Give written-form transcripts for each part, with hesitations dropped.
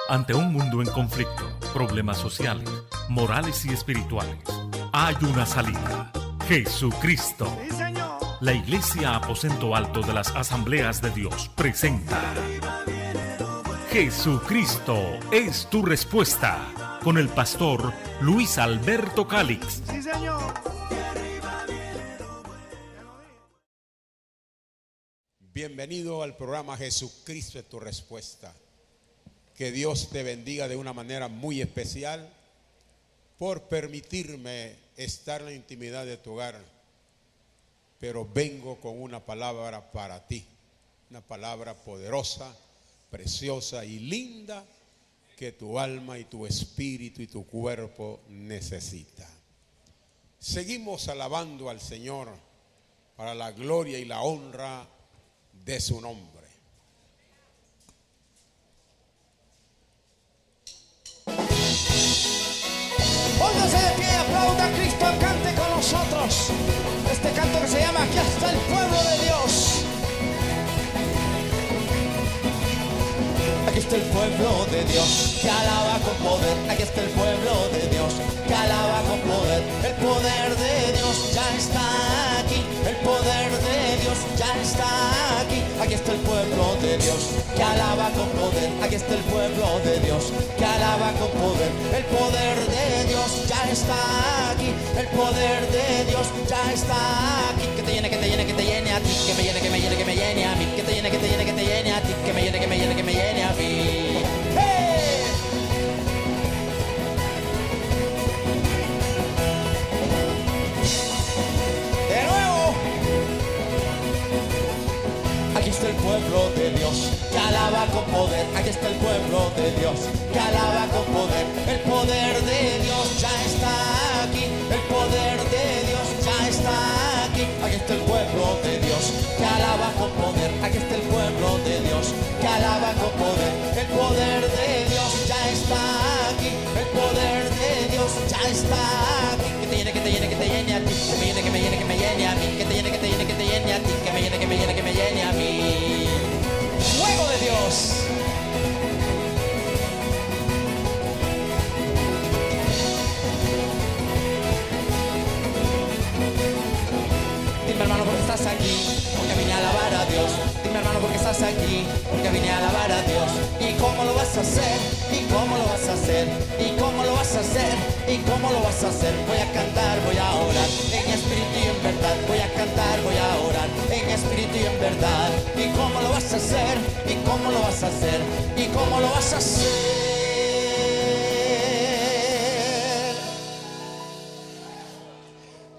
Ante un mundo en conflicto, problemas sociales, morales y espirituales, hay una salida: Jesucristo. Sí, Señor. La Iglesia Aposento Alto de las Asambleas de Dios presenta Jesucristo es tu respuesta, con el pastor Luis Alberto Calix. Sí, Señor. Bienvenido al programa Jesucristo es tu respuesta. Que Dios te bendiga de una manera muy especial por permitirme estar en la intimidad de tu hogar. Pero vengo con una palabra para ti, una palabra poderosa, preciosa y linda que tu alma y tu espíritu y tu cuerpo necesita. Seguimos alabando al Señor para la gloria y la honra de su nombre. Póngase de pie, aplauda a Cristo, cante con nosotros este canto que se llama Aquí está el pueblo de Dios. Aquí está el pueblo de Dios que alaba con poder. Aquí está el pueblo de Dios que alaba con poder. El poder de Dios ya está aquí. El poder de Dios ya está aquí. Aquí está el pueblo de Dios que alaba con poder. Aquí está el pueblo de Dios que alaba con poder. El poder de Dios ya está aquí. El poder de Dios ya está aquí. Que te llene, que te llene, que te llene a ti. Que me llene, que me llene, que me llene a mí. Que te llene, que te llene, que te llene a ti. Que me llene, que me llene, que me llene a mí. ¡Hey! De nuevo. Aquí está el pueblo de Dios que alaba con poder. Aquí está el pueblo de Dios que alaba con poder. El poder de Dios ya está aquí. El poder de Dios ya está aquí. Aquí está el pueblo de Dios que alaba con poder. Aquí está el pueblo de Dios que alaba con poder. El poder de Dios ya está aquí. El poder de Dios ya está aquí. Que te llene, que te llene, que te llene a ti. Que me llene, que me llene, que me llene a mí. Que te llene, que te llene, que te llene a ti. Que me llene, que me llene, que me llene a mí. Fuego de Dios. Dime, hermano, porque estás aquí, porque vine a alabar a Dios. Dime, hermano, porque estás aquí, porque vine a alabar a Dios. ¿Y cómo lo vas a hacer? ¿Y cómo lo vas a hacer? ¿Y cómo lo vas a hacer? ¿Y cómo lo vas a hacer? Voy a cantar, voy a orar, en espíritu y en verdad. Voy a cantar, voy a orar, en espíritu y en verdad. ¿Y cómo lo vas a hacer? ¿Y cómo lo vas a hacer? ¿Y cómo lo vas a hacer?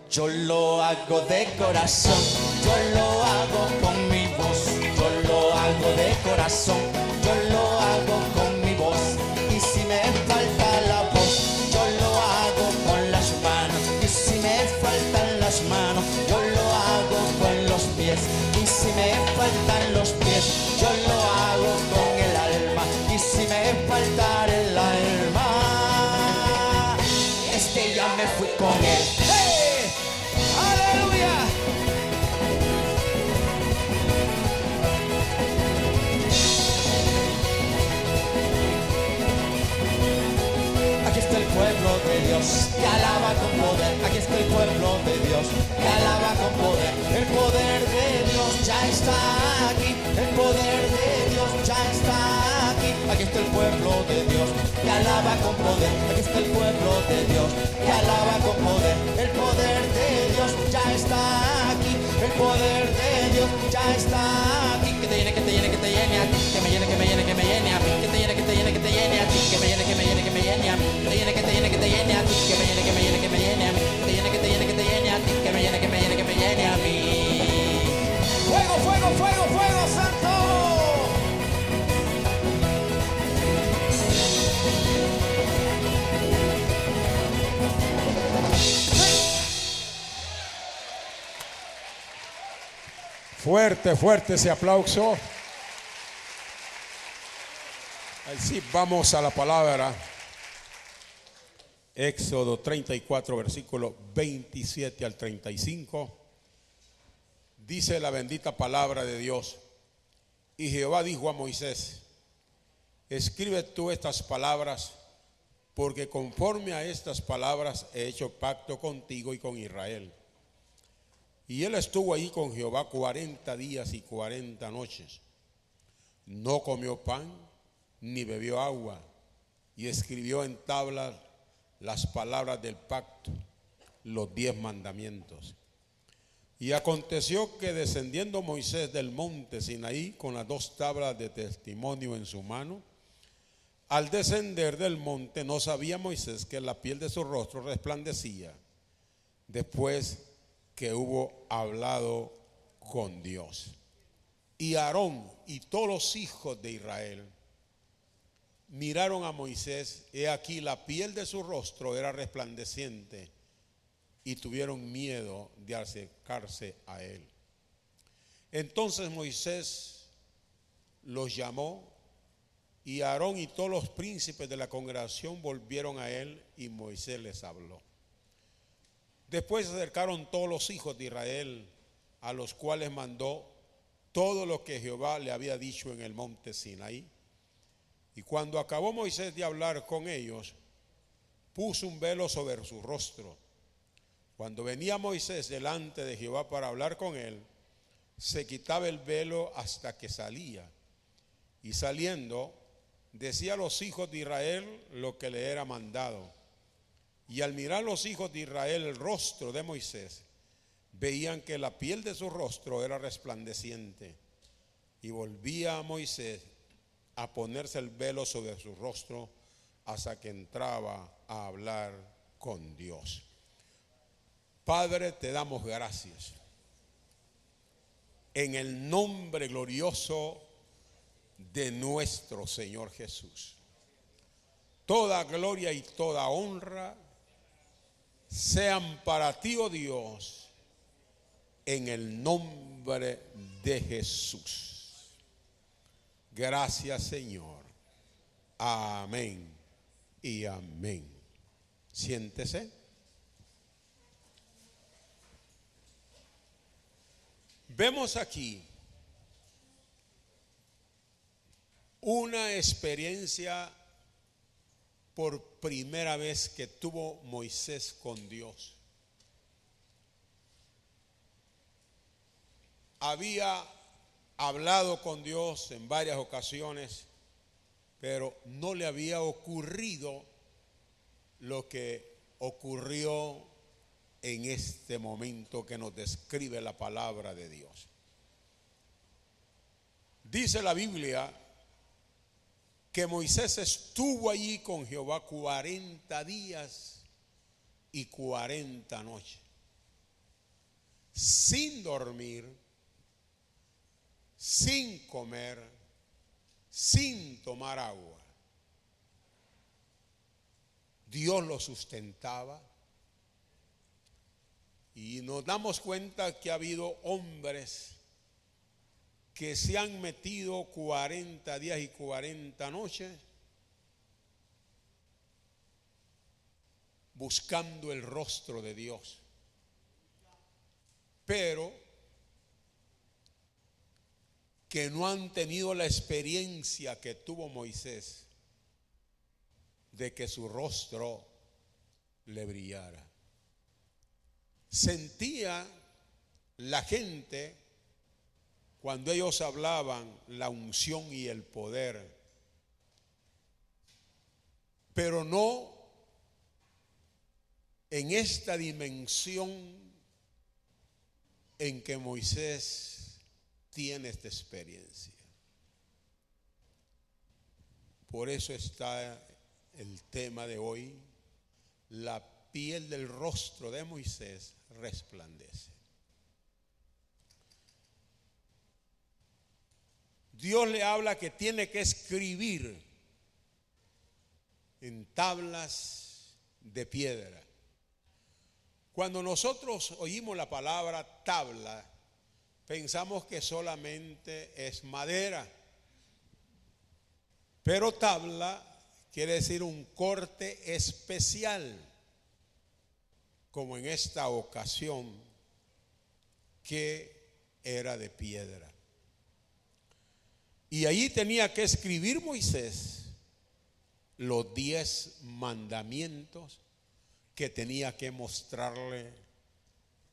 Yo lo hago de corazón, yo lo hago con mi voz, yo lo hago de corazón, yo lo hago con mi voz. Y si me falta la voz, yo lo hago con las manos. Y si me faltan las manos, yo lo hago con los pies. Y si me faltan los pies, yo lo hago con el alma. Y si me falta el alma, es que ya me fui con él. ¡Aleluya! Aquí está el pueblo de Dios que alaba con poder. Aquí está el pueblo de Dios que alaba con poder. El poder de Dios ya está aquí. El poder de Dios ya está aquí. Aquí está el pueblo de Dios que alaba con poder. Aquí está el pueblo de Dios que alaba con poder. El poder de Dios ya está aquí. El poder de Dios ya está aquí. Que te llene, que te llene, que te llene a ti. Que me llene, que me llene, que me llene a mí. Que te llene, que te llene, que te llene a ti. Que me llene, que me llene, que me llene a mí. Que te llene, que te llene, que te llene a ti. Que me llene, que me llene, que me llene a mí. Que te llene, que te llene, que te llene a ti. Que me llene, que me llene, que me llene a mí. Fuego, fuego, fuego, fuego, santo. Fuerte, fuerte ese aplauso. Así vamos a la palabra. Éxodo 34, versículo 27 al 35. Dice la bendita palabra de Dios: y Jehová dijo a Moisés: escribe tú estas palabras, porque conforme a estas palabras he hecho pacto contigo y con Israel. Y él estuvo allí con Jehová 40 días y 40 noches. No comió pan ni bebió agua, y escribió en tablas las palabras del pacto, los 10 mandamientos. Y aconteció que descendiendo Moisés del monte Sinaí con las 2 tablas de testimonio en su mano, al descender del monte no sabía Moisés que la piel de su rostro resplandecía después que hubo hablado con Dios. Y Aarón y todos los hijos de Israel miraron a Moisés, he aquí la piel de su rostro era resplandeciente, y tuvieron miedo de acercarse a él. Entonces Moisés los llamó, y Aarón y todos los príncipes de la congregación volvieron a él, y Moisés les habló. Después se acercaron todos los hijos de Israel, a los cuales mandó todo lo que Jehová le había dicho en el monte Sinaí. Y cuando acabó Moisés de hablar con ellos, puso un velo sobre su rostro. Cuando venía Moisés delante de Jehová para hablar con él, se quitaba el velo hasta que salía. Y saliendo, decía a los hijos de Israel lo que le era mandado. Y al mirar los hijos de Israel el rostro de Moisés, veían que la piel de su rostro era resplandeciente. Y volvía a Moisés a ponerse el velo sobre su rostro hasta que entraba a hablar con Dios. Padre, te damos gracias en el nombre glorioso de nuestro Señor Jesús. Toda gloria y toda honra sean para ti, oh Dios, en el nombre de Jesús. Gracias, Señor. Amén y amén. Siéntese. Vemos aquí una experiencia por primera vez que tuvo Moisés con Dios. Había hablado con Dios en varias ocasiones, pero no le había ocurrido lo que ocurrió en este momento que nos describe la palabra de Dios. Dice la Biblia que Moisés estuvo allí con Jehová 40 días y 40 noches, sin dormir, sin comer, sin tomar agua. Dios lo sustentaba. Y nos damos cuenta que ha habido hombres que se han metido 40 días y 40 noches buscando el rostro de Dios, pero que no han tenido la experiencia que tuvo Moisés de que su rostro le brillara. Sentía la gente cuando ellos hablaban la unción y el poder, pero no en esta dimensión en que Moisés tiene esta experiencia. Por eso está el tema de hoy: la piel del rostro de Moisés resplandece. Dios le habla que tiene que escribir en tablas de piedra. Cuando nosotros oímos la palabra tabla, pensamos que solamente es madera. Pero tabla quiere decir un corte especial, como en esta ocasión, que era de piedra. Y allí tenía que escribir Moisés los 10 mandamientos que tenía que mostrarle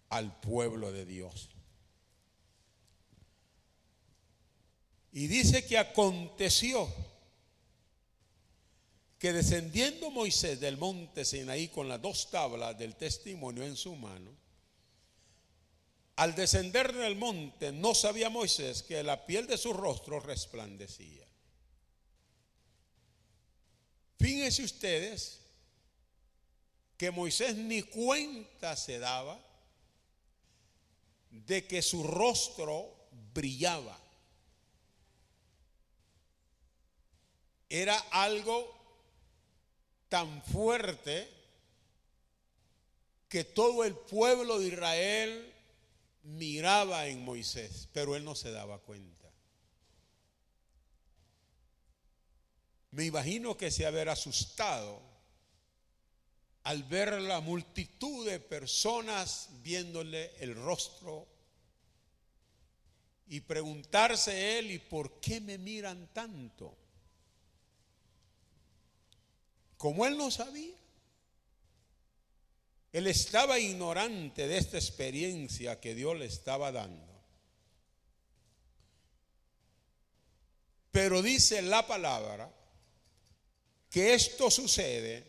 al pueblo de Dios. Y dice que aconteció que descendiendo Moisés del monte Sinaí con las 2 tablas del testimonio en su mano, al descender del monte no sabía Moisés que la piel de su rostro resplandecía. Fíjense ustedes que Moisés ni cuenta se daba de que su rostro brillaba. Era algo tan fuerte que todo el pueblo de Israel miraba en Moisés, pero él no se daba cuenta. Me imagino que se habrá asustado al ver la multitud de personas viéndole el rostro y preguntarse él: ¿y por qué me miran tanto? Como él no sabía, él estaba ignorante de esta experiencia que Dios le estaba dando. Pero dice la palabra que esto sucede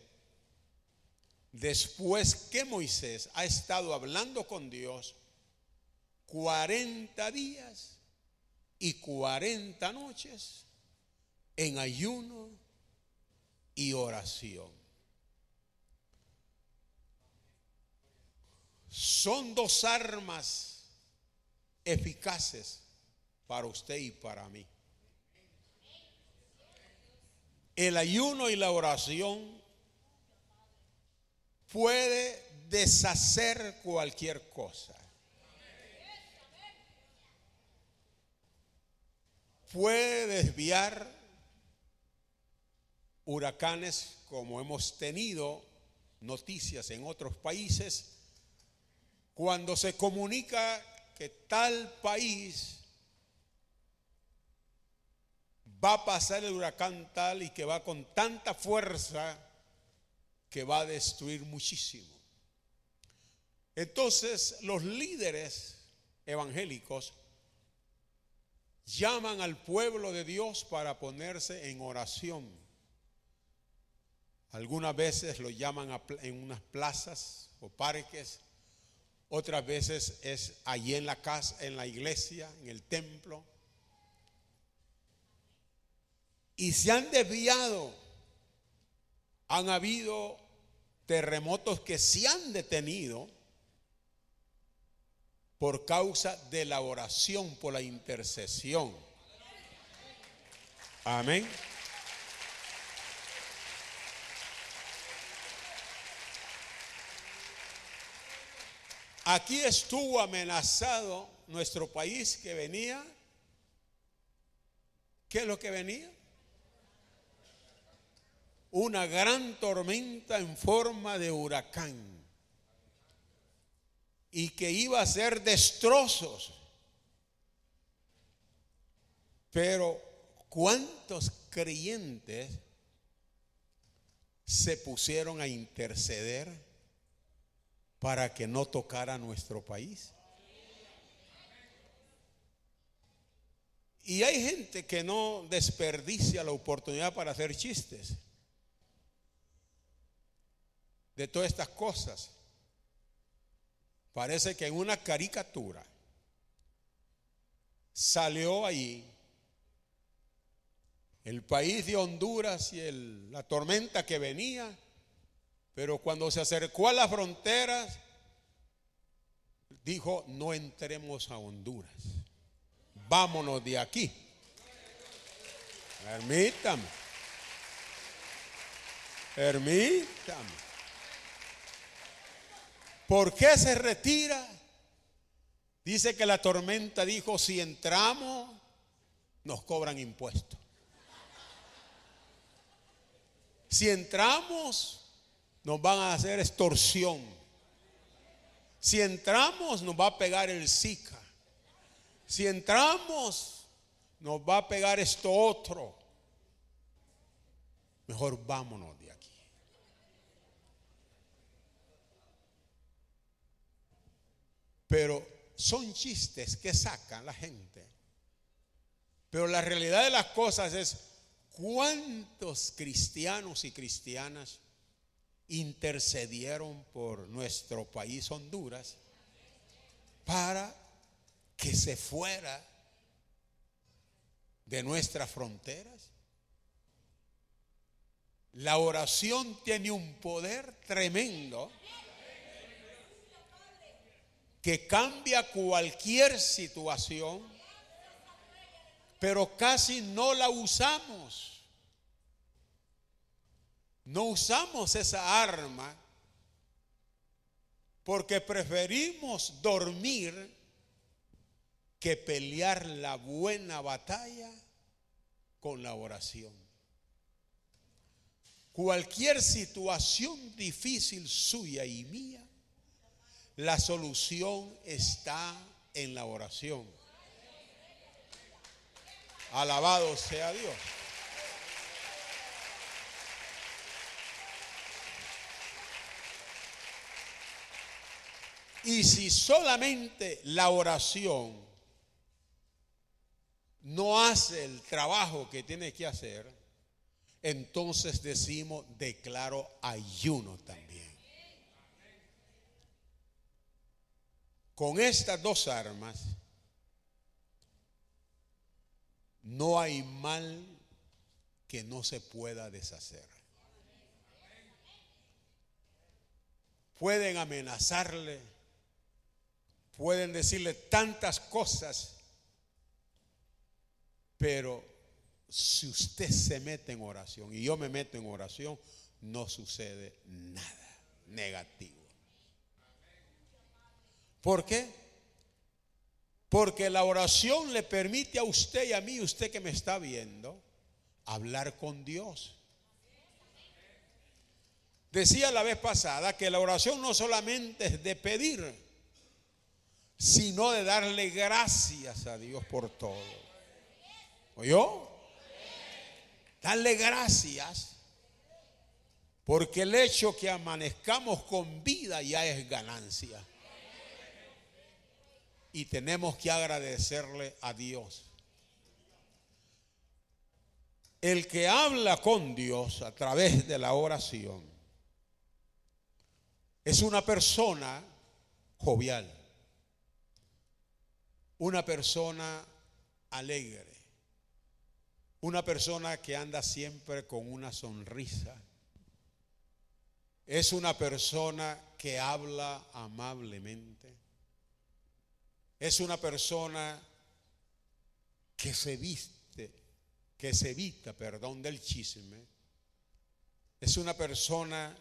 después que Moisés ha estado hablando con Dios 40 días y 40 noches en ayuno y oración. Son 2 armas eficaces para usted y para mí. El ayuno y la oración puede deshacer cualquier cosa. Puede desviar huracanes, como hemos tenido noticias en otros países, cuando se comunica que tal país va a pasar el huracán tal y que va con tanta fuerza que va a destruir muchísimo. Entonces los líderes evangélicos llaman al pueblo de Dios para ponerse en oración. Algunas veces lo llaman en unas plazas o parques, otras veces es allí en la casa, en la iglesia, en el templo. Y se han desviado. Han habido terremotos que se han detenido por causa de la oración, por la intercesión. Amén. Aquí estuvo amenazado nuestro país que venía. ¿Qué es lo que venía? Una gran tormenta en forma de huracán y que iba a hacer destrozos. Pero ¿cuántos creyentes se pusieron a interceder para que no tocara nuestro país? Y hay gente que no desperdicia la oportunidad para hacer chistes de todas estas cosas. Parece que en una caricatura salió ahí el país de Honduras y la tormenta que venía, pero cuando se acercó a las fronteras dijo: no entremos a Honduras, vámonos de aquí. Permítame. ¿Por qué se retira? Dice que la tormenta dijo: si entramos, nos cobran impuestos. Si entramos, nos van a hacer extorsión. Si entramos, nos va a pegar el Zika. Si entramos, nos va a pegar esto otro. mejor vámonos de aquí. Pero son chistes que sacan la gente. Pero la realidad de las cosas es cuántos cristianos y cristianas intercedieron por nuestro país Honduras para que se fuera de nuestras fronteras. La oración tiene un poder tremendo que cambia cualquier situación, pero casi no la usamos. No usamos esa arma porque preferimos dormir que pelear la buena batalla con la oración. Cualquier situación difícil suya y mía, la solución está en la oración. Alabado sea Dios. Y si solamente la oración no hace el trabajo que tiene que hacer, entonces decimos, declaro ayuno también. Con estas dos armas no hay mal que no se pueda deshacer. Pueden amenazarle, pueden decirle tantas cosas, pero si usted se mete en oración y yo me meto en oración, no sucede nada negativo. ¿Por qué? Porque la oración le permite a usted y a mí, usted que me está viendo, hablar con Dios. Decía la vez pasada que la oración no solamente es de pedir, sino de darle gracias a Dios por todo. ¿Oyó? Darle gracias, porque el hecho que amanezcamos con vida ya es ganancia. Y tenemos que agradecerle a Dios. El que habla con Dios a través de la oración es una persona jovial, una persona alegre, una persona que anda siempre con una sonrisa. Es una persona que habla amablemente. Es una persona que se evita del chisme. Es una persona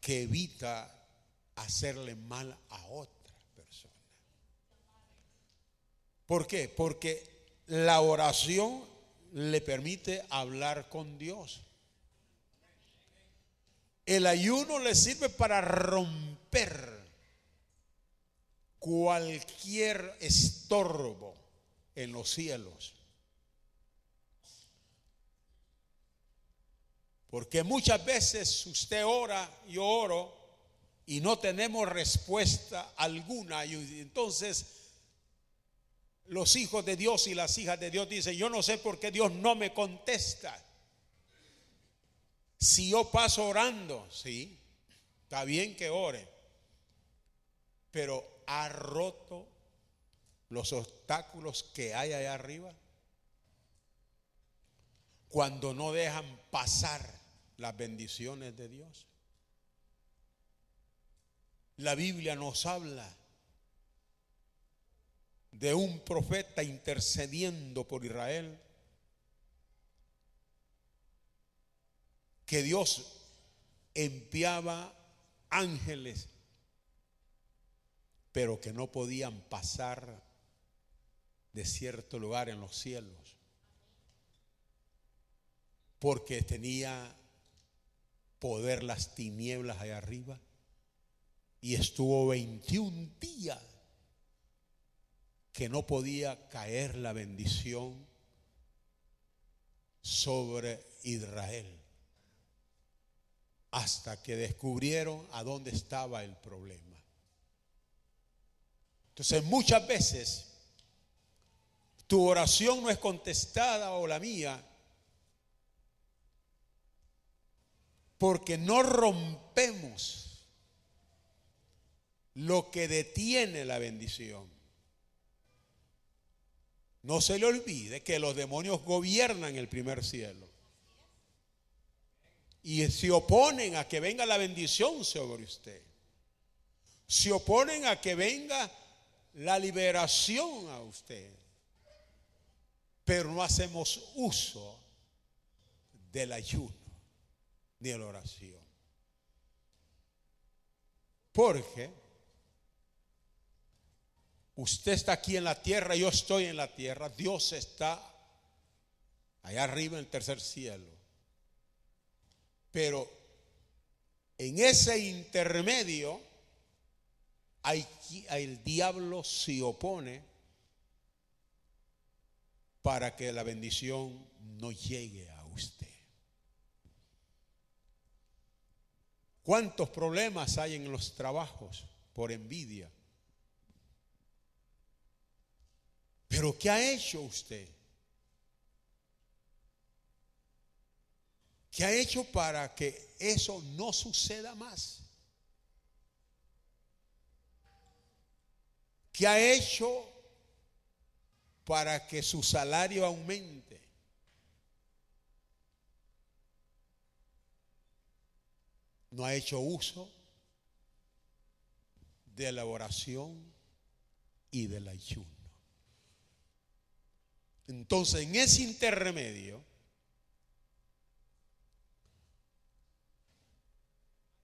que evita hacerle mal a otra persona. ¿Por qué? Porque la oración le permite hablar con Dios. El ayuno le sirve para romper cualquier estorbo en los cielos. Porque muchas veces usted ora, yo oro, y no tenemos respuesta alguna. Y entonces los hijos de Dios y las hijas de Dios dicen, yo no sé por qué Dios no me contesta. Si yo paso orando, sí, está bien que ore, pero ha roto los obstáculos que hay allá arriba cuando no dejan pasar las bendiciones de Dios. La Biblia nos habla de un profeta intercediendo por Israel, que Dios enviaba ángeles, pero que no podían pasar de cierto lugar en los cielos, porque tenía poder las tinieblas allá arriba, y estuvo 21 días que no podía caer la bendición sobre Israel. hasta que descubrieron a dónde estaba el problema. Entonces muchas veces tu oración no es contestada, o la mía, porque no rompemos lo que detiene la bendición. No se le olvide que los demonios gobiernan el primer cielo y se oponen a que venga la bendición sobre usted. Se oponen a que venga la liberación a usted. Pero no hacemos uso del ayuno ni de la oración. Porque usted está aquí en la tierra, yo estoy en la tierra, Dios está allá arriba en el tercer cielo. Pero en ese intermedio el diablo se opone para que la bendición no llegue a usted. ¿Cuántos problemas hay en los trabajos por envidia? Pero ¿qué ha hecho usted? ¿Qué ha hecho para que eso no suceda más? ¿Qué ha hecho para que su salario aumente? No ha hecho uso de la oración y del ayuno. Entonces, en ese intermedio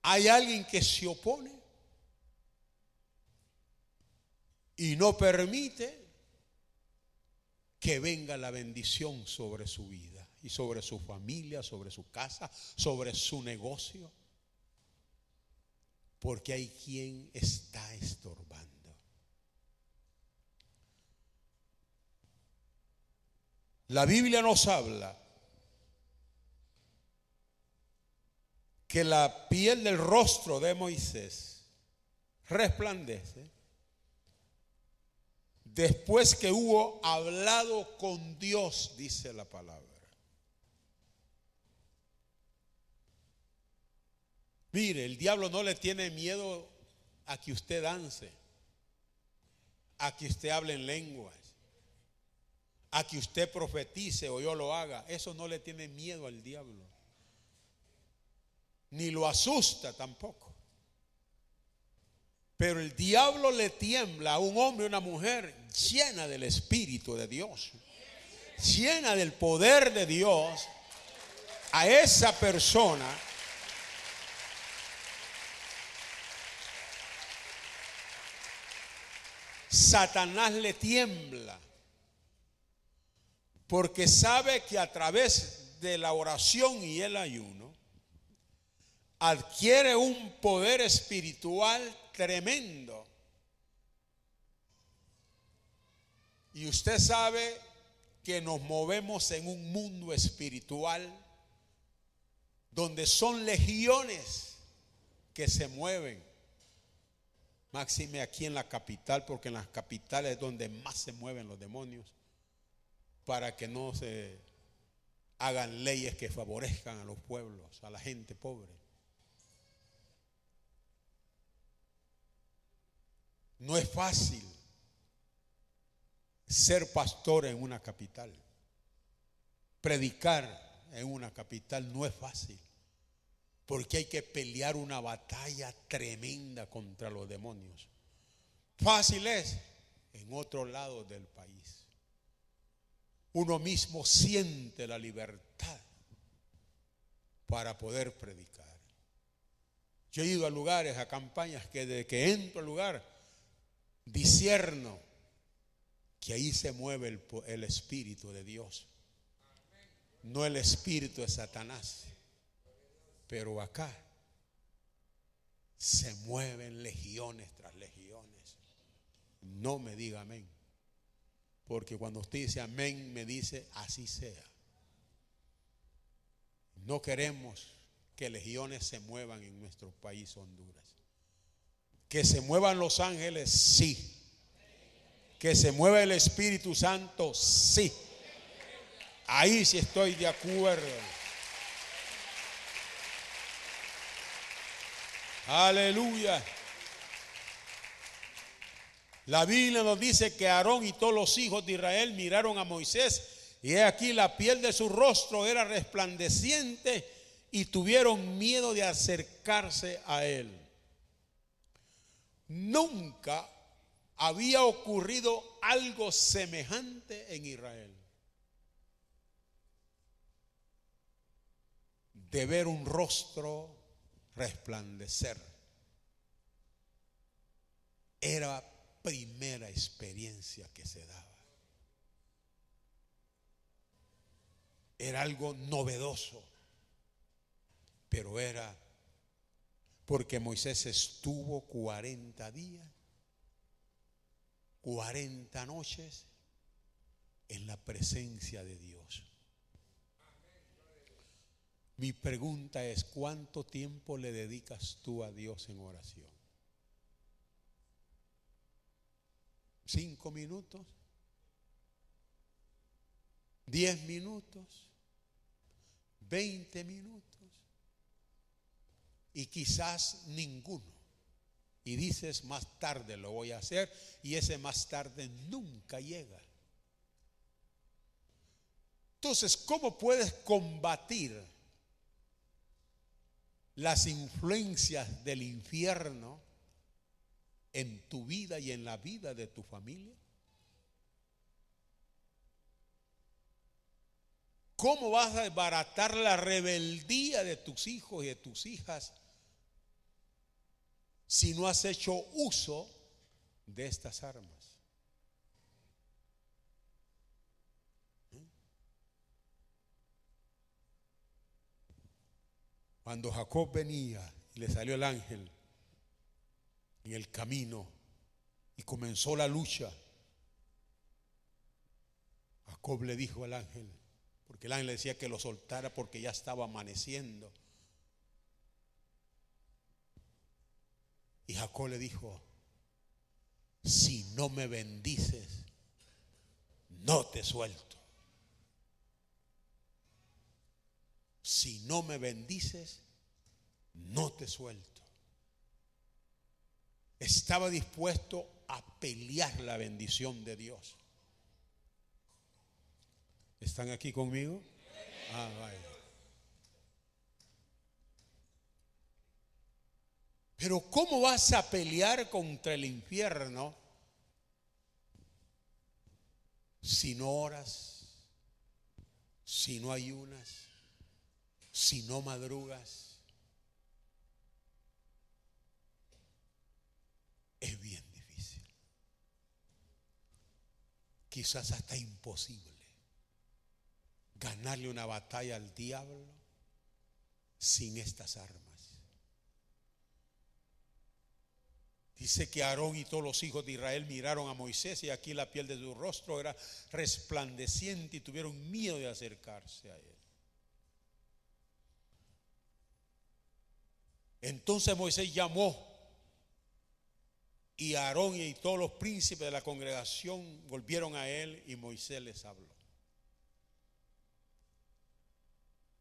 hay alguien que se opone y no permite que venga la bendición sobre su vida y sobre su familia, sobre su casa, sobre su negocio, porque hay quien está estorbando. La Biblia nos habla que la piel del rostro de Moisés resplandece después que hubo hablado con Dios, dice la palabra. Mire, el diablo no le tiene miedo a que usted dance, a que usted hable en lenguas, a que usted profetice o yo lo haga. Eso no le tiene miedo al diablo, ni lo asusta tampoco. Pero el diablo le tiembla a un hombre o una mujer llena del Espíritu de Dios, llena del poder de Dios. A esa persona Satanás le tiembla, porque sabe que a través de la oración y el ayuno adquiere un poder espiritual tremendo. Y usted sabe que nos movemos en un mundo espiritual donde son legiones que se mueven. Máxime aquí en la capital, porque en las capitales es donde más se mueven los demonios, para que no se hagan leyes que favorezcan a los pueblos, a la gente pobre. No es fácil ser pastor en una capital. Predicar en una capital no es fácil, porque hay que pelear una batalla tremenda contra los demonios. Fácil es en otro lado del país. Uno mismo siente la libertad para poder predicar. Yo he ido a lugares, a campañas, que desde que entro al lugar discierno que ahí se mueve el Espíritu de Dios, no el espíritu de Satanás. Pero acá se mueven legiones tras legiones. No me diga amén, porque cuando usted dice amén, me dice así sea. No queremos que legiones se muevan en nuestro país, Honduras. Que se muevan los ángeles, sí. Que se mueva el Espíritu Santo, sí. Ahí sí estoy de acuerdo. Aleluya. La Biblia nos dice que Aarón y todos los hijos de Israel miraron a Moisés y he aquí la piel de su rostro era resplandeciente y tuvieron miedo de acercarse a él. Nunca había ocurrido algo semejante en Israel. De ver un rostro resplandecer. Era primera experiencia que se daba. Era algo novedoso, pero era porque Moisés estuvo 40 días, 40 noches en la presencia de Dios. Mi pregunta es, ¿cuánto tiempo le dedicas tú a Dios en oración? ¿5 minutos? ¿10 minutos? ¿20 minutos? Y quizás ninguno. Y dices, más tarde lo voy a hacer, y ese más tarde nunca llega. Entonces, ¿cómo puedes combatir las influencias del infierno en tu vida y en la vida de tu familia? ¿Cómo vas a desbaratar la rebeldía de tus hijos y de tus hijas si no has hecho uso de estas armas? Cuando Jacob venía y le salió el ángel en el camino y comenzó la lucha, Jacob le dijo al ángel, porque el ángel le decía que lo soltara porque ya estaba amaneciendo, y Jacob le dijo, si no me bendices, no te suelto. Si no me bendices, no te suelto. Estaba dispuesto a pelear la bendición de Dios. ¿Están aquí conmigo? Ah, vaya. Pero ¿cómo vas a pelear contra el infierno si no oras, si no ayunas, si no madrugas? Es bien difícil. Quizás hasta imposible ganarle una batalla al diablo sin estas armas. Dice que Aarón y todos los hijos de Israel miraron a Moisés y aquí la piel de su rostro era resplandeciente y tuvieron miedo de acercarse a él. Entonces Moisés llamó y Aarón y todos los príncipes de la congregación volvieron a él y Moisés les habló.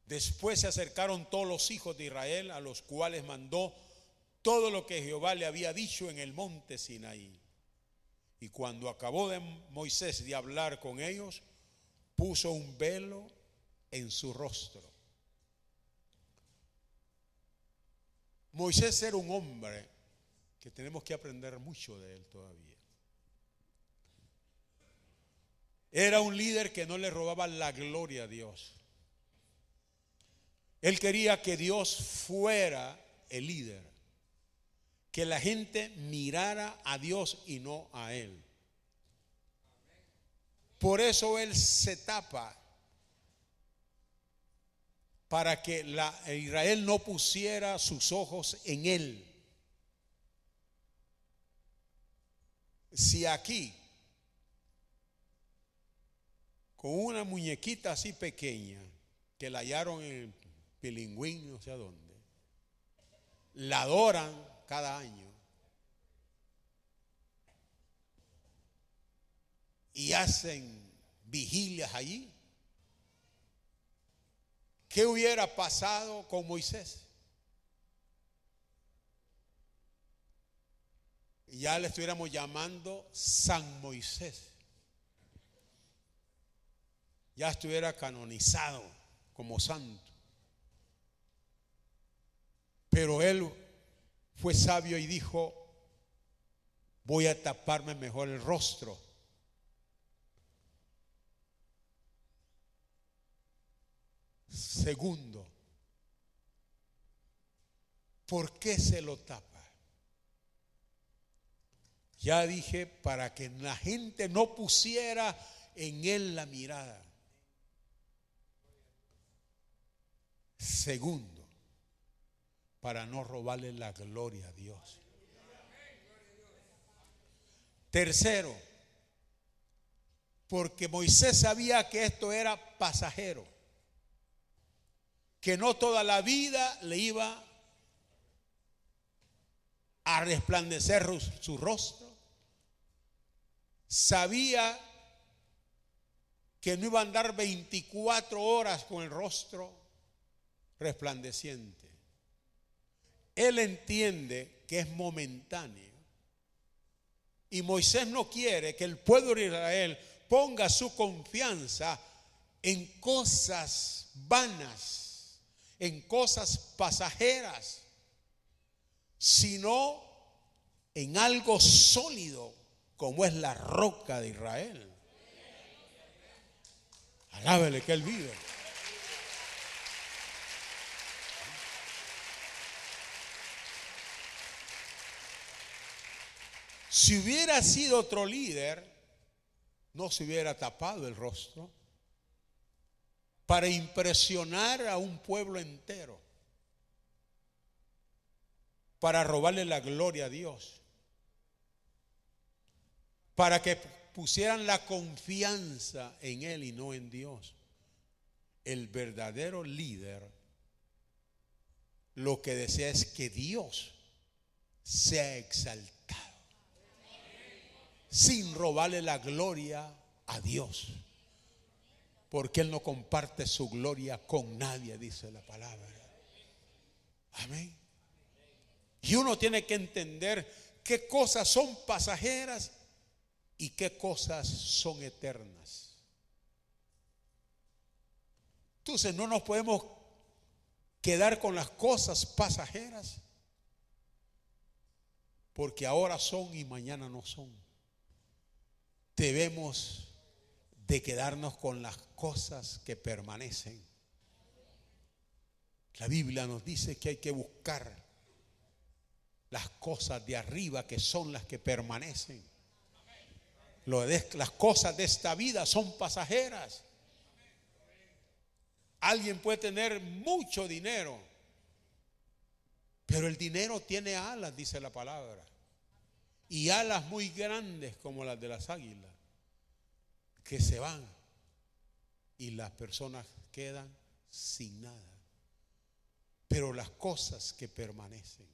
Después se acercaron todos los hijos de Israel, a los cuales mandó todo lo que Jehová le había dicho en el monte Sinaí. Y cuando acabó de Moisés de hablar con ellos, puso un velo en su rostro. Moisés era un hombre que tenemos que aprender mucho de él todavía. Era un líder que no le robaba la gloria a Dios. Él quería que Dios fuera el líder, que la gente mirara a Dios y no a él. Por eso él se tapa, para que Israel no pusiera sus ojos en él. Si aquí, con una muñequita así pequeña, que la hallaron en Pilingüín, no sé a dónde, la adoran cada año y hacen vigilias allí. ¿Qué hubiera pasado con Moisés? Ya le estuviéramos llamando San Moisés. Ya estuviera canonizado como santo. Pero él fue sabio y dijo: voy a taparme mejor el rostro. Segundo, ¿por qué se lo tapa? Ya dije, para que la gente no pusiera en él la mirada. Segundo, para no robarle la gloria a Dios. Tercero, porque Moisés sabía que esto era pasajero, que no toda la vida le iba a resplandecer su rostro. Sabía que no iba a andar 24 horas con el rostro resplandeciente. Él entiende que es momentáneo. Y Moisés no quiere que el pueblo de Israel ponga su confianza en cosas vanas, en cosas pasajeras, sino en algo sólido como es la roca de Israel. Alábele que él vive. Si hubiera sido otro líder, no se hubiera tapado el rostro para impresionar a un pueblo entero, para robarle la gloria a Dios, para que pusieran la confianza en Él y no en Dios. El verdadero líder lo que desea es que Dios sea exaltado, sin robarle la gloria a Dios, porque Él no comparte su gloria con nadie, dice la palabra. Amén. Y uno tiene que entender qué cosas son pasajeras y qué cosas son eternas. Entonces no nos podemos quedar con las cosas pasajeras, porque ahora son y mañana no son. Debemos de quedarnos con las cosas que permanecen. La Biblia nos dice que hay que buscar las cosas de arriba, que son las que permanecen. Las cosas de esta vida son pasajeras. Alguien puede tener mucho dinero, pero el dinero tiene alas, dice la palabra, y alas muy grandes como las de las águilas, que se van y las personas quedan sin nada. Pero las cosas que permanecen,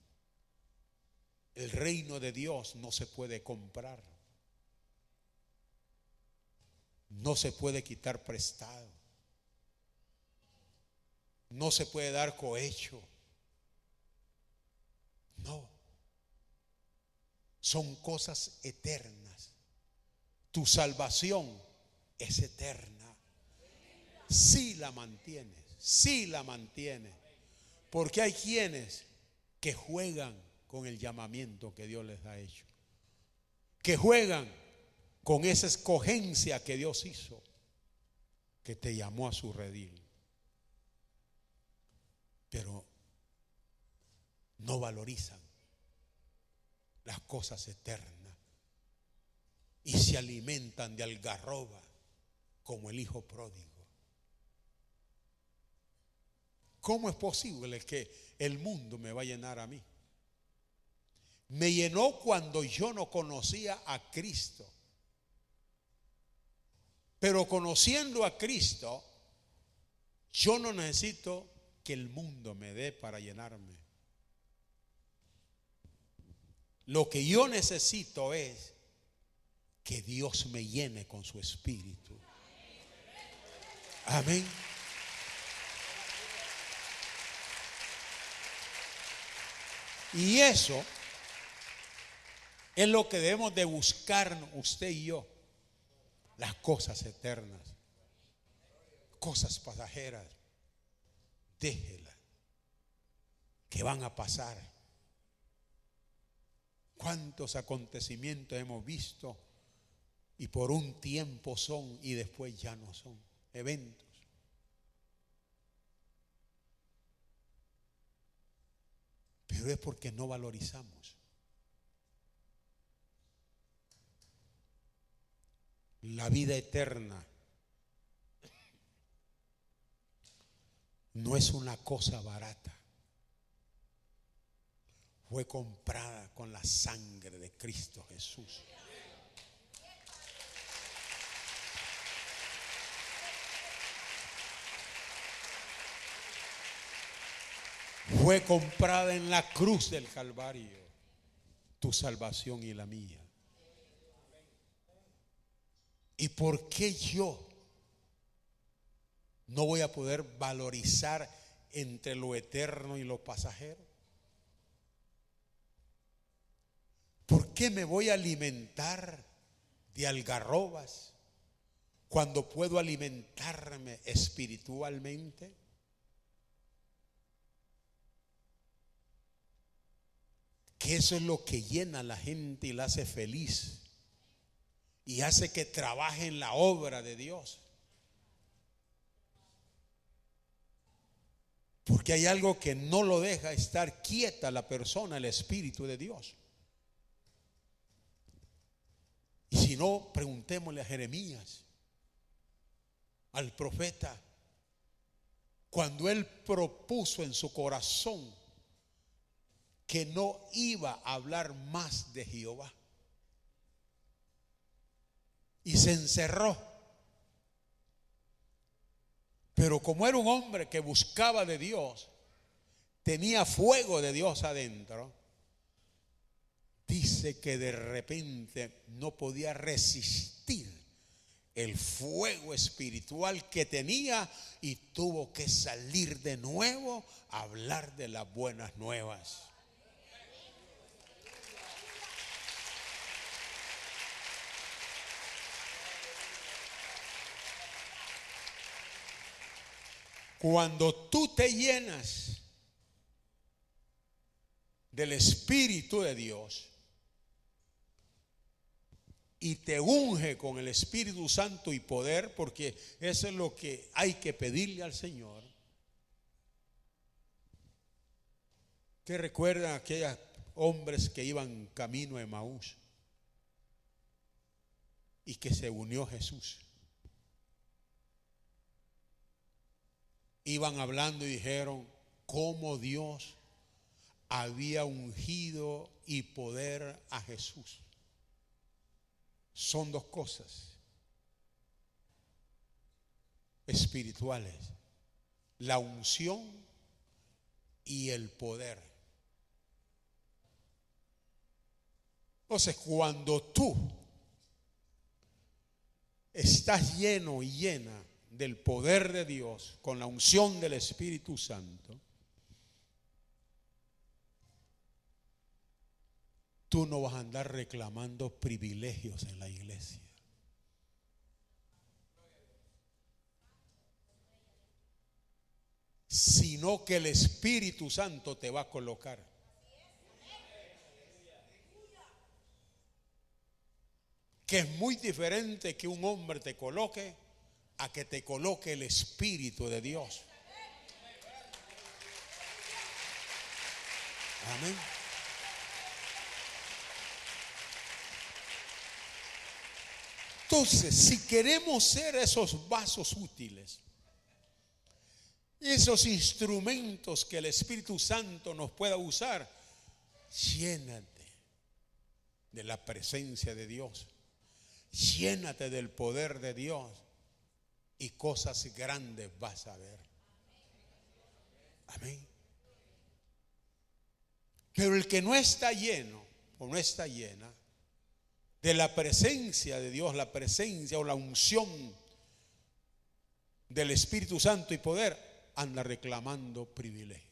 el reino de Dios no se puede comprar, no se puede quitar prestado, no se puede dar cohecho. No, son cosas eternas. Tu salvación es eterna. Sí la mantienes, sí la mantienes. Porque hay quienes que juegan con el llamamiento que Dios les ha hecho, que juegan con esa escogencia que Dios hizo, que te llamó a su redil, pero no valorizan las cosas eternas y se alimentan de algarroba como el hijo pródigo. ¿Cómo es posible que el mundo me va a llenar a mí? Me llenó cuando yo no conocía a Cristo. Pero conociendo a Cristo, yo no necesito que el mundo me dé para llenarme. Lo que yo necesito es que Dios me llene con su espíritu. Amén. Y eso es lo que debemos de buscar usted y yo. Las cosas eternas, cosas pasajeras, déjelas, que van a pasar. ¿Cuántos acontecimientos hemos visto y por un tiempo son y después ya no son? Eventos. Pero es porque no valorizamos. La vida eterna no es una cosa barata. Fue comprada con la sangre de Cristo Jesús. Fue comprada en la cruz del Calvario, tu salvación y la mía. ¿Y por qué yo no voy a poder valorizar entre lo eterno y lo pasajero? ¿Por qué me voy a alimentar de algarrobas cuando puedo alimentarme espiritualmente? Que eso es lo que llena a la gente y la hace feliz y hace que trabaje en la obra de Dios. Porque hay algo que no lo deja estar quieta la persona, el Espíritu de Dios. Y si no, preguntémosle a Jeremías, al profeta, cuando él propuso en su corazón que no iba a hablar más de Jehová y se encerró. Pero como era un hombre que buscaba de Dios, tenía fuego de Dios adentro, dice que de repente no podía resistir el fuego espiritual que tenía y tuvo que salir de nuevo a hablar de las buenas nuevas. Cuando tú te llenas del Espíritu de Dios y te unge con el Espíritu Santo y poder, porque eso es lo que hay que pedirle al Señor. ¿Qué recuerdan aquellos hombres que iban camino a Emaús y que se unió Jesús? Iban hablando y dijeron cómo Dios había ungido y poder a Jesús. Son dos cosas espirituales: la unción y el poder. Entonces, cuando tú estás lleno y llena del poder de Dios, con la unción del Espíritu Santo, tú no vas a andar reclamando privilegios en la iglesia. Sino que el Espíritu Santo te va a colocar. Que es muy diferente que un hombre te coloque a que te coloque el Espíritu de Dios. Amén. Entonces, si queremos ser esos vasos útiles, esos instrumentos que el Espíritu Santo nos pueda usar, llénate de la presencia de Dios, llénate del poder de Dios y cosas grandes vas a ver. Amén. Pero el que no está lleno o no está llena de la presencia de Dios, la presencia o la unción del Espíritu Santo y poder, anda reclamando privilegios.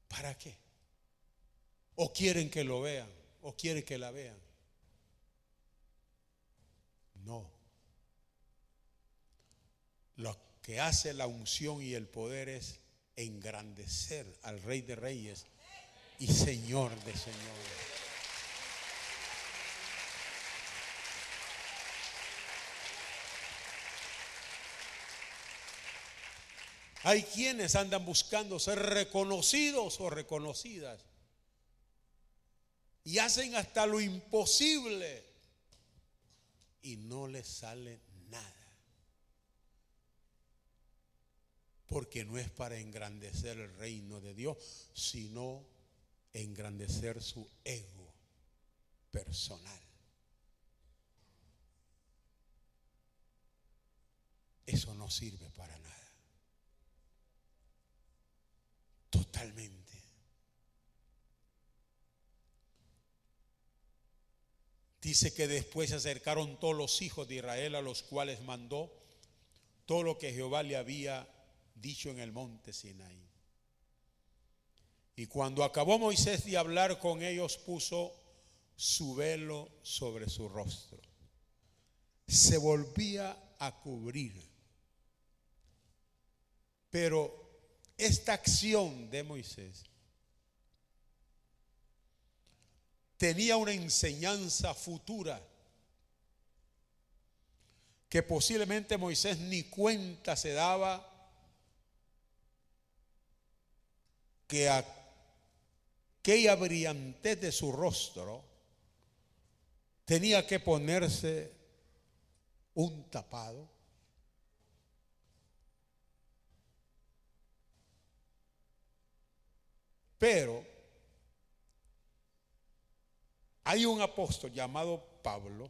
¿Para qué? O quieren que lo vean, o quieren que la vean. No. Lo que hace la unción y el poder es engrandecer al Rey de Reyes y Señor de señores. Hay quienes andan buscando ser reconocidos o reconocidas y hacen hasta lo imposible y no les sale nada, porque no es para engrandecer el reino de Dios, sino engrandecer su ego personal. Eso no sirve para nada. Totalmente. Dice que después se acercaron todos los hijos de Israel, a los cuales mandó todo lo que Jehová le había dicho en el monte Sinaí. Y cuando acabó Moisés de hablar con ellos, puso su velo sobre su rostro. Se volvía a cubrir. Pero esta acción de Moisés tenía una enseñanza futura que posiblemente Moisés ni cuenta se daba, que aquella brillantez de su rostro tenía que ponerse un tapado. Pero hay un apóstol llamado Pablo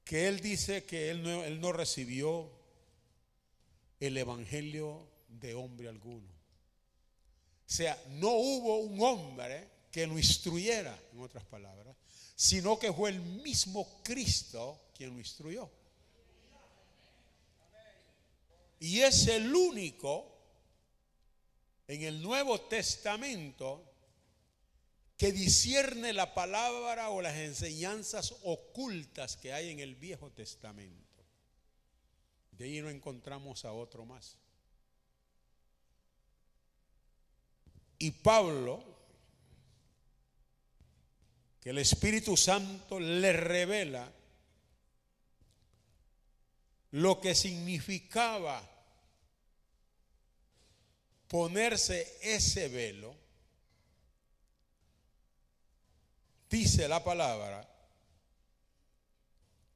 que él dice que él no recibió el evangelio de hombre alguno. O sea, no hubo un hombre que lo instruyera, en otras palabras, sino que fue el mismo Cristo quien lo instruyó. Y es el único en el Nuevo Testamento que discierne la palabra o las enseñanzas ocultas que hay en el Viejo Testamento. De ahí no encontramos a otro más. Y Pablo, que el Espíritu Santo le revela lo que significaba ponerse ese velo, dice la palabra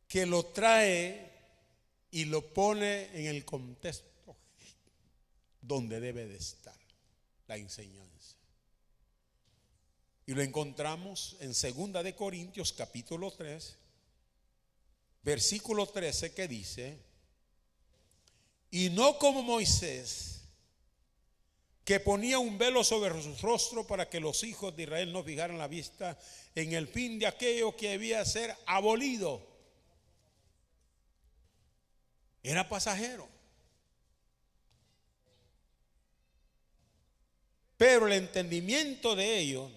que lo trae y lo pone en el contexto donde debe de estar la enseñanza. Y lo encontramos en 2 de Corintios capítulo 3, versículo 13, que dice: y no como Moisés, que ponía un velo sobre su rostro para que los hijos de Israel no fijaran la vista en el fin de aquello que debía ser abolido. Era pasajero. Pero el entendimiento de ellos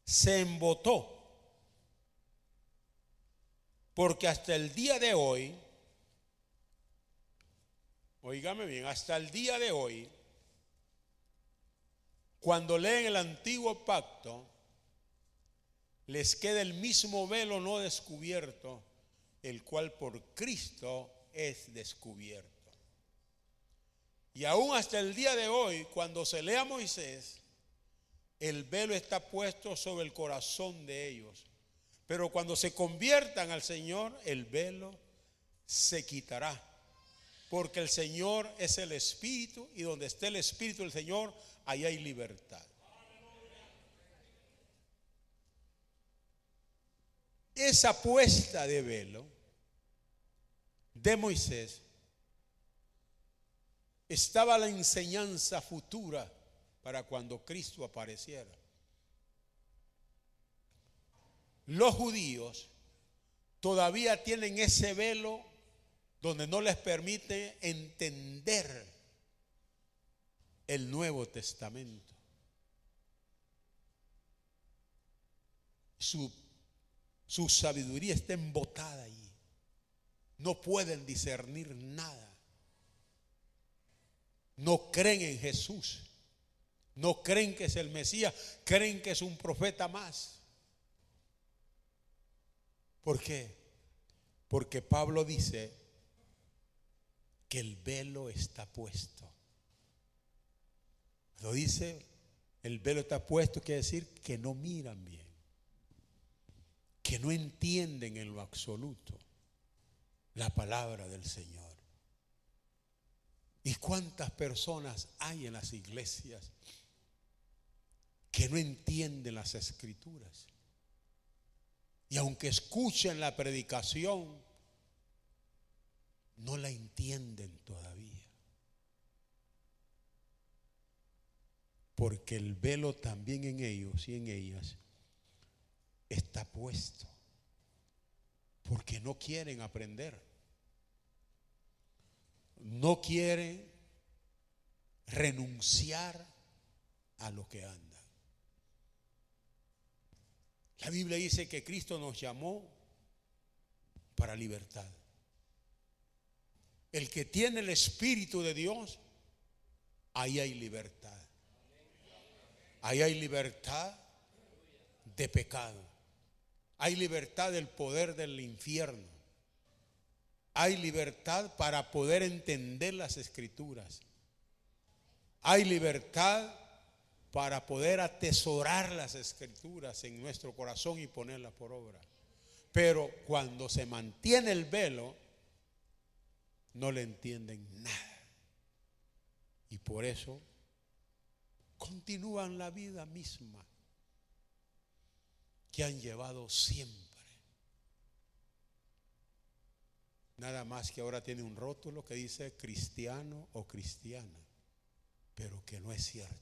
se embotó, porque hasta el día de hoy, óigame bien, hasta el día de hoy, cuando leen el antiguo pacto, les queda el mismo velo no descubierto, el cual por Cristo es descubierto. Y aún hasta el día de hoy, cuando se lee a Moisés, el velo está puesto sobre el corazón de ellos. Pero cuando se conviertan al Señor, el velo se quitará. Porque el Señor es el Espíritu, y donde esté el Espíritu del Señor, ahí hay libertad. Esa puesta de velo de Moisés estaba la enseñanza futura para cuando Cristo apareciera. Los judíos todavía tienen ese velo donde no les permite entender el Nuevo Testamento. Su sabiduría está embotada allí. No pueden discernir nada. No creen en Jesús. No creen que es el Mesías. Creen que es un profeta más. ¿Por qué? Porque Pablo dice que el velo está puesto. Lo dice, el velo está puesto, quiere decir que no miran bien, que no entienden en lo absoluto la palabra del Señor. ¿Y cuántas personas hay en las iglesias que no entienden las Escrituras? Y aunque escuchen la predicación, no la entienden todavía. Porque el velo también en ellos y en ellas está puesto. Porque no quieren aprender. No quieren renunciar a lo que andan. La Biblia dice que Cristo nos llamó para libertad. El que tiene el Espíritu de Dios, ahí hay libertad. Ahí hay libertad de pecado. Hay libertad del poder del infierno. Hay libertad para poder entender las Escrituras. Hay libertad para poder atesorar las Escrituras en nuestro corazón y ponerlas por obra. Pero cuando se mantiene el velo, no le entienden nada. Y por eso continúan la vida misma que han llevado siempre. Nada más que ahora tiene un rótulo que dice cristiano o cristiana, pero que no es cierto.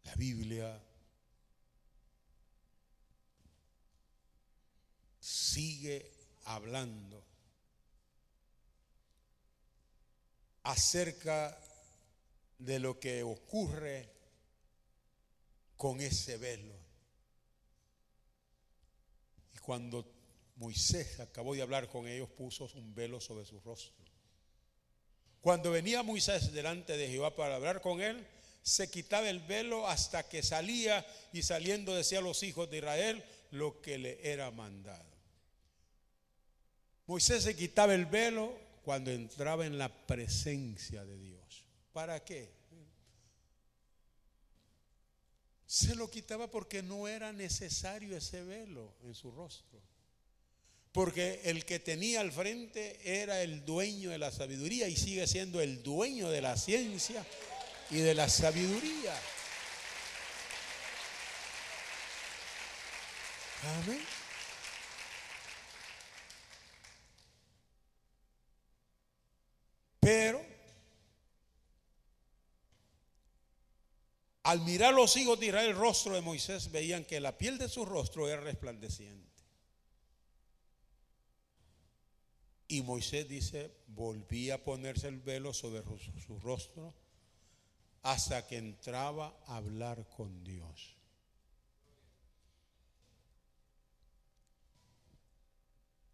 La Biblia sigue hablando acerca de lo que ocurre con ese velo. Y cuando Moisés acabó de hablar con ellos, puso un velo sobre su rostro. Cuando venía Moisés delante de Jehová para hablar con él, se quitaba el velo hasta que salía, y saliendo decía a los hijos de Israel lo que le era mandado. Moisés se quitaba el velo cuando entraba en la presencia de Dios. ¿Para qué? Se lo quitaba porque no era necesario ese velo en su rostro. Porque el que tenía al frente era el dueño de la sabiduría y sigue siendo el dueño de la ciencia y de la sabiduría. Amén. Pero al mirar los hijos de Israel el rostro de Moisés, veían que la piel de su rostro era resplandeciente. Y Moisés dice, volvía a ponerse el velo sobre su rostro hasta que entraba a hablar con Dios.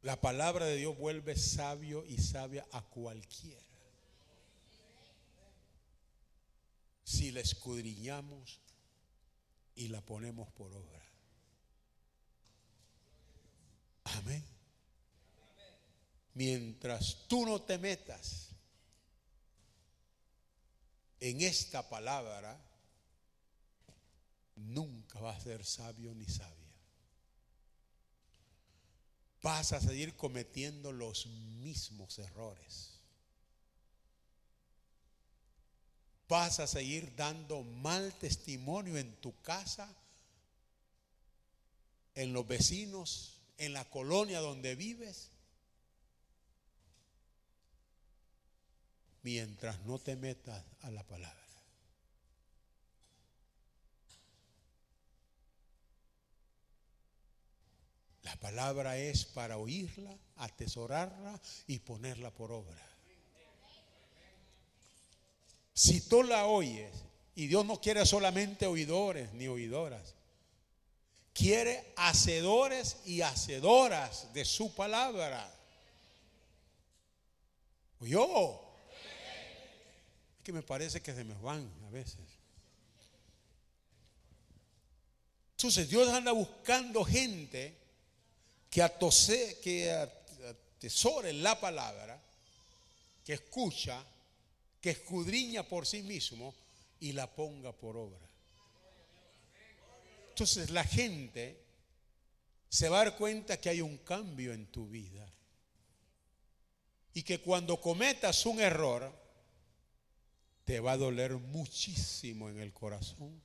La palabra de Dios vuelve sabio y sabia a cualquiera si la escudriñamos y la ponemos por obra. Amén. Mientras tú no te metas en esta palabra, nunca vas a ser sabio ni sabia. Vas a seguir cometiendo los mismos errores. Vas a seguir dando mal testimonio en tu casa, en los vecinos, en la colonia donde vives, mientras no te metas a la palabra. La palabra es para oírla, atesorarla y ponerla por obra. Si tú la oyes, y Dios no quiere solamente oidores ni oidoras, quiere hacedores y hacedoras de su palabra. ¿Oyó? Es que me parece que se me van a veces. Entonces Dios anda buscando gente que atesore la palabra, que escucha, que escudriña por sí mismo y la ponga por obra. Entonces la gente se va a dar cuenta que hay un cambio en tu vida y que cuando cometas un error te va a doler muchísimo en el corazón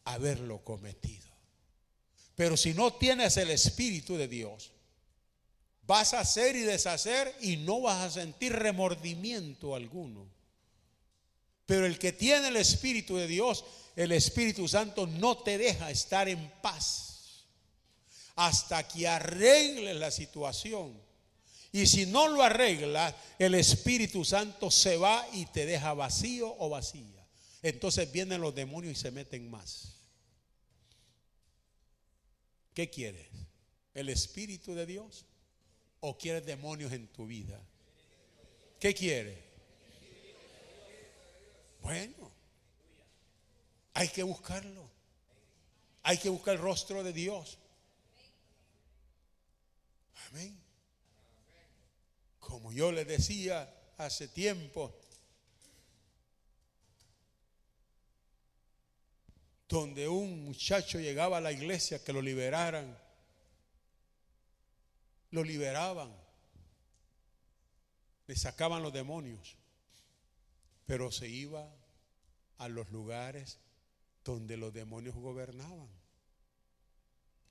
haberlo cometido. Pero si no tienes el Espíritu de Dios, vas a hacer y deshacer y no vas a sentir remordimiento alguno. Pero el que tiene el Espíritu de Dios, el Espíritu Santo no te deja estar en paz hasta que arregles la situación. Y si no lo arreglas, el Espíritu Santo se va y te deja vacío o vacía. Entonces vienen los demonios y se meten más. ¿Qué quieres? ¿El Espíritu de Dios? ¿O quieres demonios en tu vida? ¿Qué quieres? Bueno, hay que buscarlo. Hay que buscar el rostro de Dios. Amén. Como yo les decía hace tiempo, donde un muchacho llegaba a la iglesia que lo liberaran, lo liberaban, le sacaban los demonios, pero se iba a los lugares donde los demonios gobernaban. O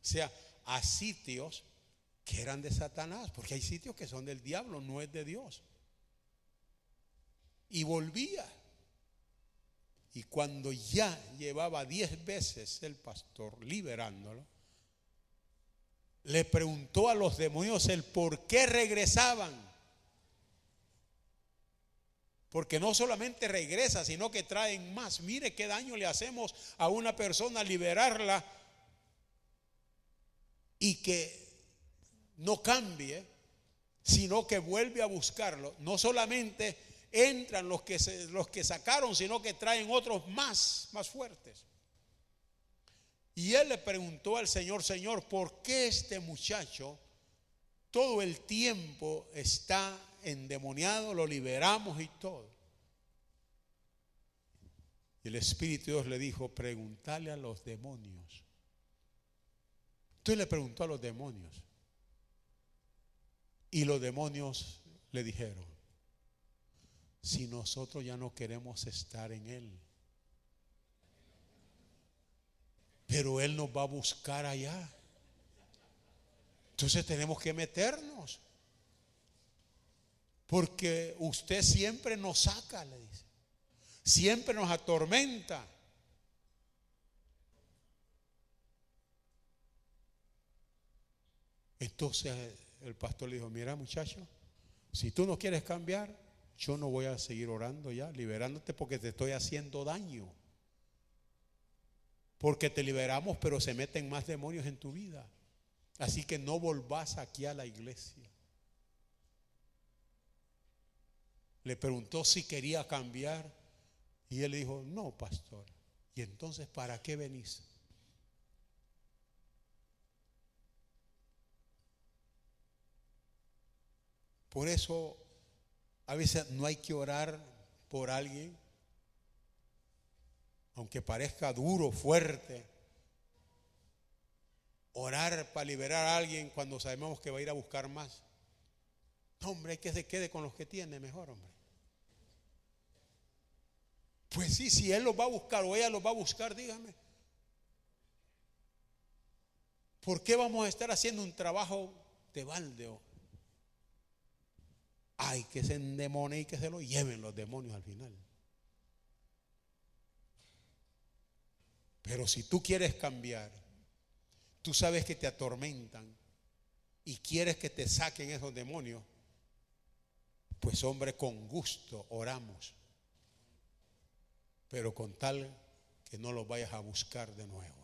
sea, a sitios que eran de Satanás, porque hay sitios que son del diablo, no es de Dios. Y volvía. Y cuando ya llevaba 10 veces el pastor liberándolo, le preguntó a los demonios el por qué regresaban. Porque no solamente regresa, sino que traen más. Mire qué daño le hacemos a una persona al liberarla y que no cambie, sino que vuelve a buscarlo. No solamente entran los que sacaron, sino que traen otros más fuertes. Y él le preguntó al Señor: Señor, ¿por qué este muchacho todo el tiempo está endemoniado? Lo liberamos y todo. Y el Espíritu de Dios le dijo: pregúntale a los demonios. Entonces le preguntó a los demonios. Y los demonios le dijeron: si nosotros ya no queremos estar en él, pero él nos va a buscar allá, entonces tenemos que meternos, porque usted siempre nos saca, le dice, siempre nos atormenta. Entonces el pastor le dijo: mira, muchacho, si tú no quieres cambiar, yo no voy a seguir orando ya, liberándote, porque te estoy haciendo daño. Porque te liberamos, pero se meten más demonios en tu vida. Así que no volvás aquí a la iglesia. Le preguntó si quería cambiar y él le dijo: no, pastor. ¿Y entonces para qué venís? Por eso a veces no hay que orar por alguien, aunque parezca duro, fuerte. Orar para liberar a alguien cuando sabemos que va a ir a buscar más. No, hombre, hay que se quede con los que tiene mejor, hombre. Pues sí, si él los va a buscar o ella los va a buscar, dígame. ¿Por qué vamos a estar haciendo un trabajo de balde? Ay, que se endemone y que se lo lleven los demonios al final. Pero si tú quieres cambiar, tú sabes que te atormentan y quieres que te saquen esos demonios, pues hombre, con gusto oramos, pero con tal que no los vayas a buscar de nuevo.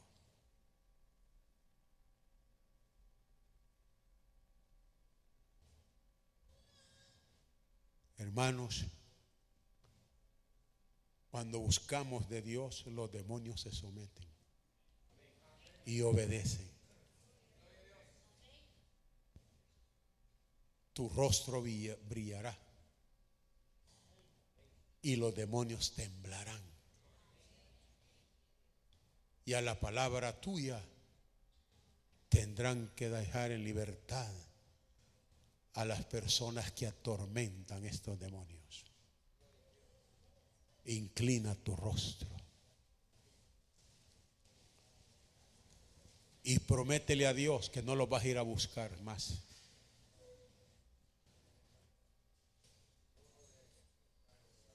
Hermanos, cuando buscamos de Dios, los demonios se someten y obedecen. Tu rostro brillará y los demonios temblarán. Y a la palabra tuya tendrán que dejar en libertad a las personas que atormentan estos demonios. Inclina tu rostro y prométele a Dios que no los vas a ir a buscar más.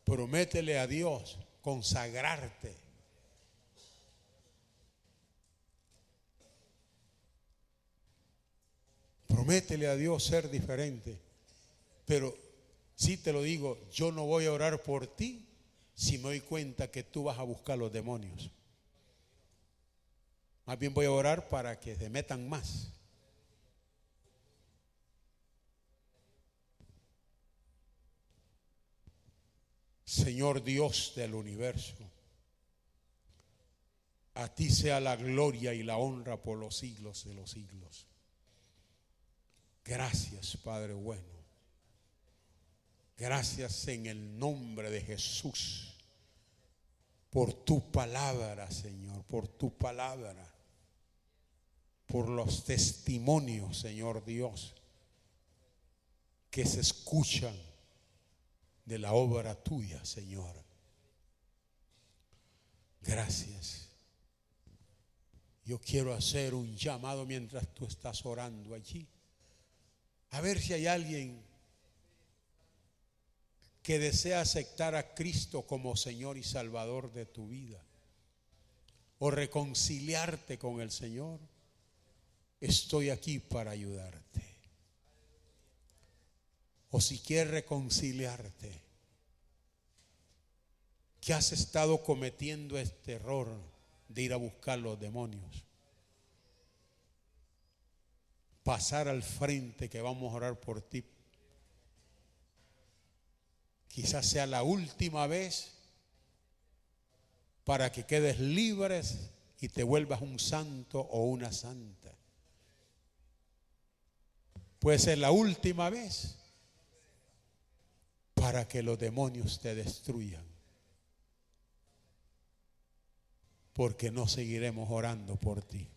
Prométele a Dios consagrarte. Prométele a Dios ser diferente. Pero sí te lo digo, yo no voy a orar por ti si me doy cuenta que tú vas a buscar los demonios. Más bien voy a orar para que se metan más. Señor Dios del universo, a ti sea la gloria y la honra por los siglos de los siglos. Gracias, Padre bueno. Gracias en el nombre de Jesús por tu palabra, Señor, por tu palabra, por los testimonios, Señor Dios, que se escuchan de la obra tuya, Señor. Gracias. Yo quiero hacer un llamado mientras tú estás orando allí, a ver si hay alguien que desea aceptar a Cristo como Señor y Salvador de tu vida, o reconciliarte con el Señor. Estoy aquí para ayudarte. O si quieres reconciliarte, que has estado cometiendo este error de ir a buscar los demonios, pasar al frente que vamos a orar por ti. Quizás sea la última vez para que quedes libres y te vuelvas un santo o una santa. Puede ser la última vez para que los demonios te destruyan, porque no seguiremos orando por ti.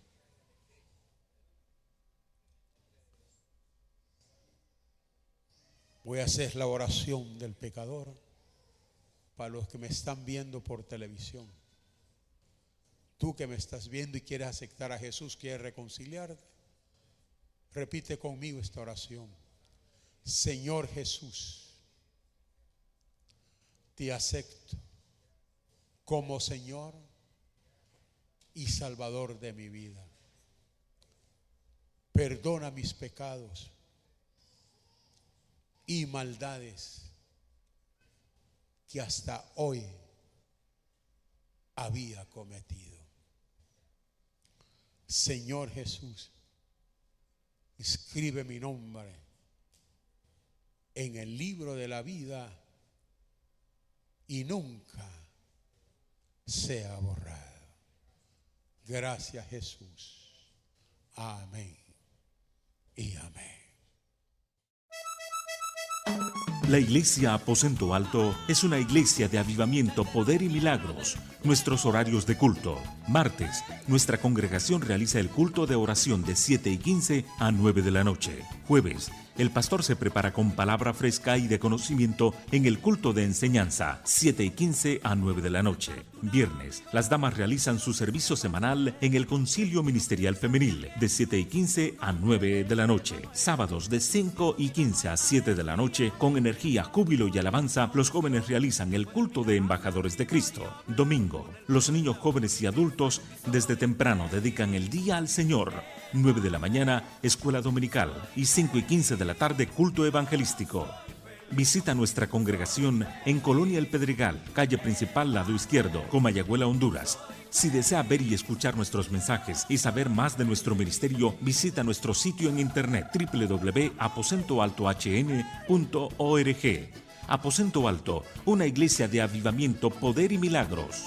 Voy a hacer la oración del pecador para los que me están viendo por televisión. Tú que me estás viendo y quieres aceptar a Jesús, quieres reconciliarte, repite conmigo esta oración. Señor Jesús, te acepto como Señor y Salvador de mi vida. Perdona mis pecados y maldades que hasta hoy había cometido. Señor Jesús, escribe mi nombre en el libro de la vida y nunca sea borrado. Gracias, Jesús. Amén y amén. La Iglesia Aposento Alto es una iglesia de avivamiento, poder y milagros, Nuestros horarios de culto. Martes, nuestra congregación realiza el culto de oración de 7:15 a 9 de la noche. Jueves, el pastor se prepara con palabra fresca y de conocimiento en el culto de enseñanza, 7:15 a 9 de la noche. Viernes, las damas realizan su servicio semanal en el Concilio Ministerial Femenil, de 7:15 a 9 de la noche. Sábados, de 5:15 a 7 de la noche, con energía, júbilo y alabanza, los jóvenes realizan el culto de embajadores de Cristo. Domingo, los niños, jóvenes y adultos desde temprano dedican el día al Señor. 9 de la mañana, escuela dominical, y 5:15 de la tarde, culto evangelístico. Visita nuestra congregación en Colonia El Pedregal, calle principal, lado izquierdo, Comayagüela, Honduras. Si desea ver y escuchar nuestros mensajes y saber más de nuestro ministerio, visita nuestro sitio en internet www.aposentoaltohn.org. Aposento Alto, una iglesia de avivamiento, poder y milagros.